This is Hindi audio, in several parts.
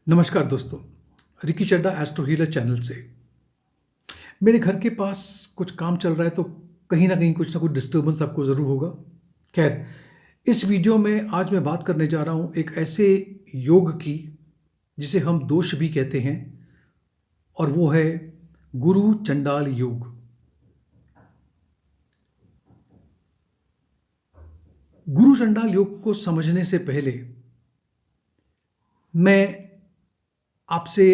नमस्कार दोस्तों। रिकी चड्डा एस्ट्रो हीलर चैनल से। मेरे घर के पास कुछ काम चल रहा है, तो कहीं ना कुछ डिस्टर्बेंस आपको ज़रूर होगा। खैर, इस वीडियो में आज मैं बात करने जा रहा हूँ एक ऐसे योग की जिसे हम दोष भी कहते हैं, और वो है गुरु चंडाल योग। गुरु चंडाल योग को समझने से पहले मैं आपसे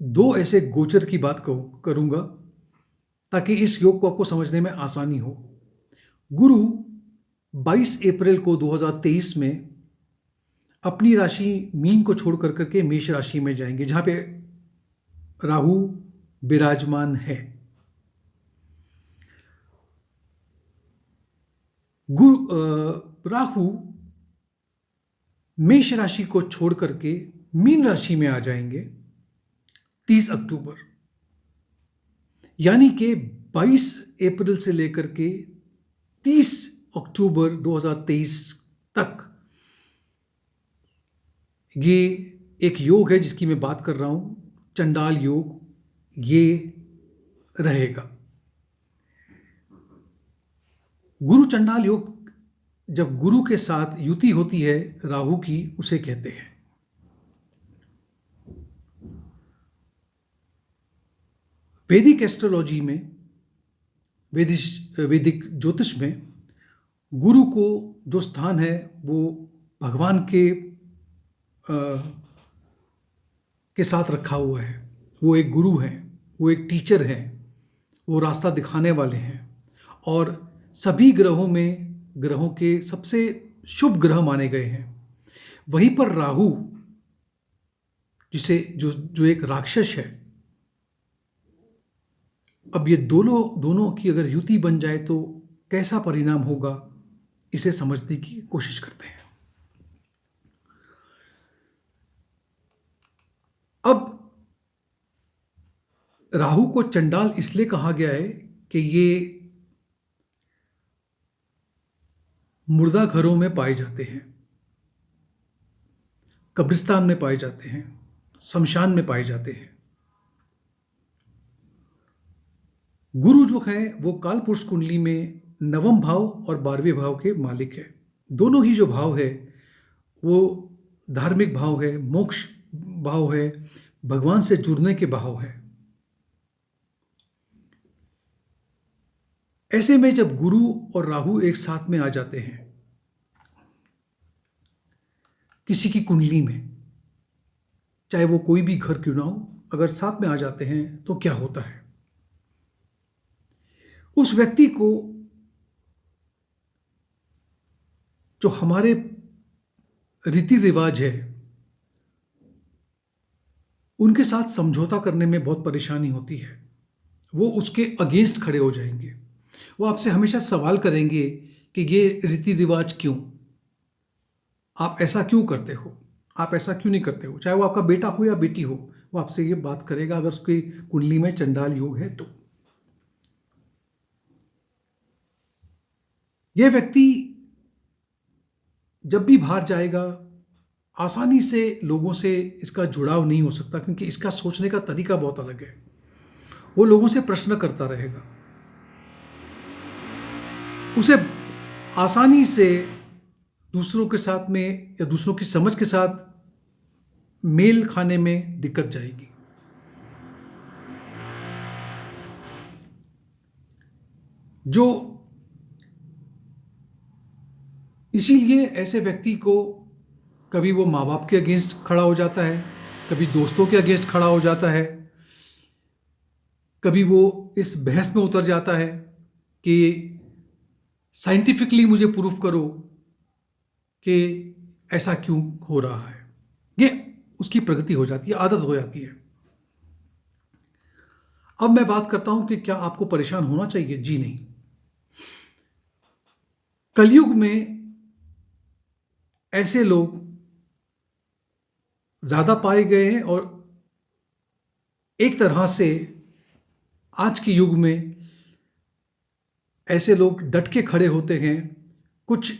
दो ऐसे गोचर की बात करूंगा ताकि इस योग को आपको समझने में आसानी हो। गुरु 22 अप्रैल को 2023 में अपनी राशि मीन को छोड़ करके मेष राशि में जाएंगे, जहां पे राहु विराजमान है। राहु मेष राशि को छोड़ करके मीन राशि में आ जाएंगे 30 अक्टूबर, यानी कि 22 अप्रैल से लेकर के 30 अक्टूबर 2023 तक ये एक योग है जिसकी मैं बात कर रहा हूं, चंडाल योग, ये रहेगा। गुरु चंडाल योग जब गुरु के साथ युति होती है राहु की, उसे कहते हैं। वैदिक एस्ट्रोलॉजी में, वैदिक ज्योतिष में गुरु को जो स्थान है वो भगवान के साथ रखा हुआ है। वो एक गुरु है, वो एक टीचर है, वो रास्ता दिखाने वाले हैं, और सभी ग्रहों के सबसे शुभ ग्रह माने गए हैं। वहीं पर राहु जिसे जो एक राक्षस है, अब ये दोनों की अगर युति बन जाए तो कैसा परिणाम होगा, इसे समझने की कोशिश करते हैं। अब राहु को चंडाल इसलिए कहा गया है कि ये मुर्दा घरों में पाए जाते हैं, कब्रिस्तान में पाए जाते हैं, शमशान में पाए जाते हैं। गुरु जो है वो कालपुरुष कुंडली में नवम भाव और 12वें भाव के मालिक है। दोनों ही जो भाव है वो धार्मिक भाव है, मोक्ष भाव है, भगवान से जुड़ने के भाव है। ऐसे में जब गुरु और राहु एक साथ में आ जाते हैं किसी की कुंडली में, चाहे वो कोई भी घर क्यों ना हो, अगर साथ में आ जाते हैं तो क्या होता है? उस व्यक्ति को जो हमारे रीति रिवाज है उनके साथ समझौता करने में बहुत परेशानी होती है। वो उसके अगेंस्ट खड़े हो जाएंगे। वो आपसे हमेशा सवाल करेंगे कि ये रीति रिवाज क्यों, आप ऐसा क्यों करते हो, आप ऐसा क्यों नहीं करते हो। चाहे वो आपका बेटा हो या बेटी हो, वो आपसे ये बात करेगा अगर उसकी कुंडली में चंडाल योग है तो। यह व्यक्ति जब भी बाहर जाएगा आसानी से लोगों से इसका जुड़ाव नहीं हो सकता, क्योंकि इसका सोचने का तरीका बहुत अलग है। वो लोगों से प्रश्न करता रहेगा, उसे आसानी से दूसरों के साथ में या दूसरों की समझ के साथ मेल खाने में दिक्कत जाएगी। जो इसीलिए ऐसे व्यक्ति को कभी वो माँ बाप के अगेंस्ट खड़ा हो जाता है, कभी दोस्तों के अगेंस्ट खड़ा हो जाता है, कभी वो इस बहस में उतर जाता है कि साइंटिफिकली मुझे प्रूफ करो कि ऐसा क्यों हो रहा है। ये उसकी प्रगति हो जाती है, आदत हो जाती है। अब मैं बात करता हूं कि क्या आपको परेशान होना चाहिए? जी नहीं। कलयुग में ऐसे लोग ज्यादा पाए गए हैं, और एक तरह से आज के युग में ऐसे लोग डट के खड़े होते हैं। कुछ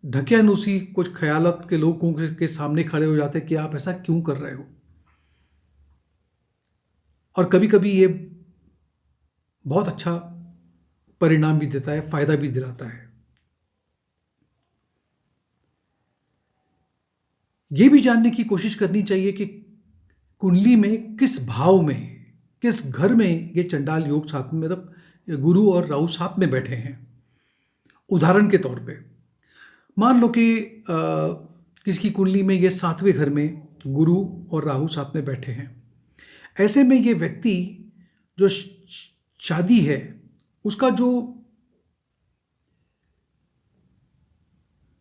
ढकियानुसी, कुछ ख्यालत के लोगों के सामने खड़े हो जाते हैं कि आप ऐसा क्यों कर रहे हो, और कभी कभी ये बहुत अच्छा परिणाम भी देता है, फायदा भी दिलाता है। ये भी जानने की कोशिश करनी चाहिए कि कुंडली में किस भाव में, किस घर में ये चंडाल योग साथ में, मतलब गुरु और राहु साथ में बैठे हैं। उदाहरण के तौर पे मान लो कि किसी की कुंडली में ये 7वें घर में गुरु और राहु साथ में बैठे हैं। ऐसे में ये व्यक्ति जो शादी है उसका जो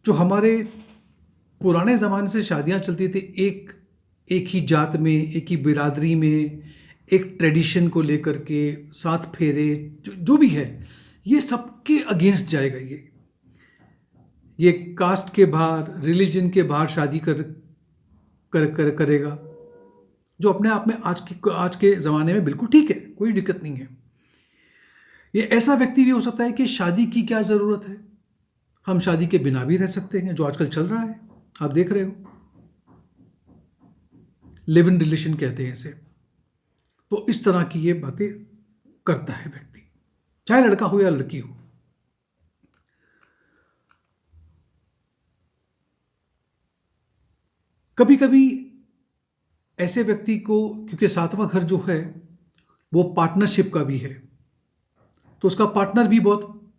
हमारे पुराने ज़माने से शादियां चलती थी, एक ही जात में, एक ही बिरादरी में, एक ट्रेडिशन को लेकर के, 7 फेरे, जो भी है, ये सबके अगेंस्ट जाएगा। ये कास्ट के बाहर, रिलीजन के बाहर शादी करेगा, जो अपने आप में आज के ज़माने में बिल्कुल ठीक है, कोई दिक्कत नहीं है। ये ऐसा व्यक्ति भी हो सकता है कि शादी की क्या ज़रूरत है, हम शादी के बिना भी रह सकते हैं, जो आजकल चल रहा है, आप देख रहे हो, लिव इन रिलेशन कहते हैं इसे। तो इस तरह की ये बातें करता है व्यक्ति, चाहे लड़का हो या लड़की हो। कभी कभी ऐसे व्यक्ति को, क्योंकि 7वां घर जो है वो पार्टनरशिप का भी है, तो उसका पार्टनर भी बहुत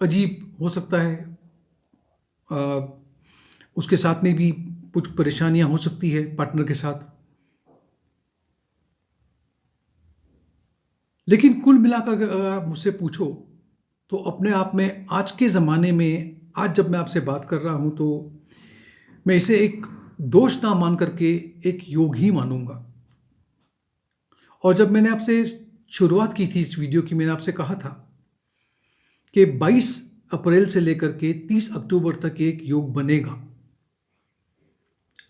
अजीब हो सकता है, उसके साथ में भी कुछ परेशानियां हो सकती है पार्टनर के साथ। लेकिन कुल मिलाकर अगर आप मुझसे पूछो तो अपने आप में आज के ज़माने में, आज जब मैं आपसे बात कर रहा हूं, तो मैं इसे एक दोष ना मान करके एक योग ही मानूंगा। और जब मैंने आपसे शुरुआत की थी इस वीडियो की, मैंने आपसे कहा था कि 22 अप्रैल से लेकर के 30 अक्टूबर तक एक योग बनेगा।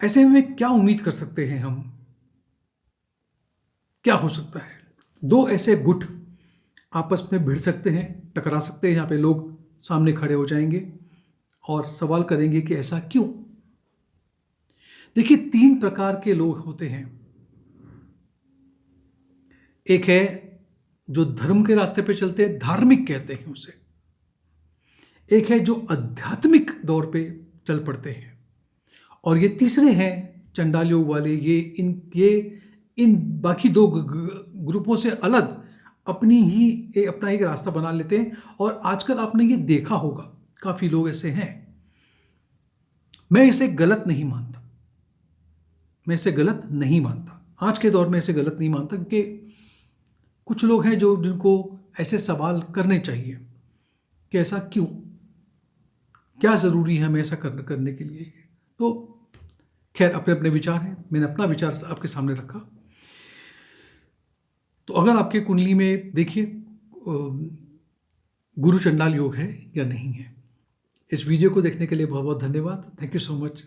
ऐसे में क्या उम्मीद कर सकते हैं हम, क्या हो सकता है? 2 ऐसे गुट आपस में भिड़ सकते हैं, टकरा सकते हैं, यहाँ पे लोग सामने खड़े हो जाएंगे और सवाल करेंगे कि ऐसा क्यों। देखिए, 3 प्रकार के लोग होते हैं। एक है जो धर्म के रास्ते पे चलते हैं, धार्मिक कहते हैं उसे। एक है जो आध्यात्मिक दौर पे चल पड़ते हैं, और ये तीसरे हैं चंडाल योग वाले। ये इन बाकी 2 ग्रुपों से अलग अपना एक रास्ता बना लेते हैं। और आजकल आपने ये देखा होगा, काफी लोग ऐसे हैं। मैं इसे गलत नहीं मानता, आज के दौर में इसे गलत नहीं मानता, क्योंकि कुछ लोग हैं जिनको ऐसे सवाल करने चाहिए कि ऐसा क्यों, क्या ज़रूरी है हमें ऐसा करने के लिए। तो खैर, अपने अपने विचार हैं, मैंने अपना विचार आपके सामने रखा। तो अगर आपके कुंडली में देखिए गुरु चंडाल योग है या नहीं है। इस वीडियो को देखने के लिए बहुत बहुत धन्यवाद। Thank you so much.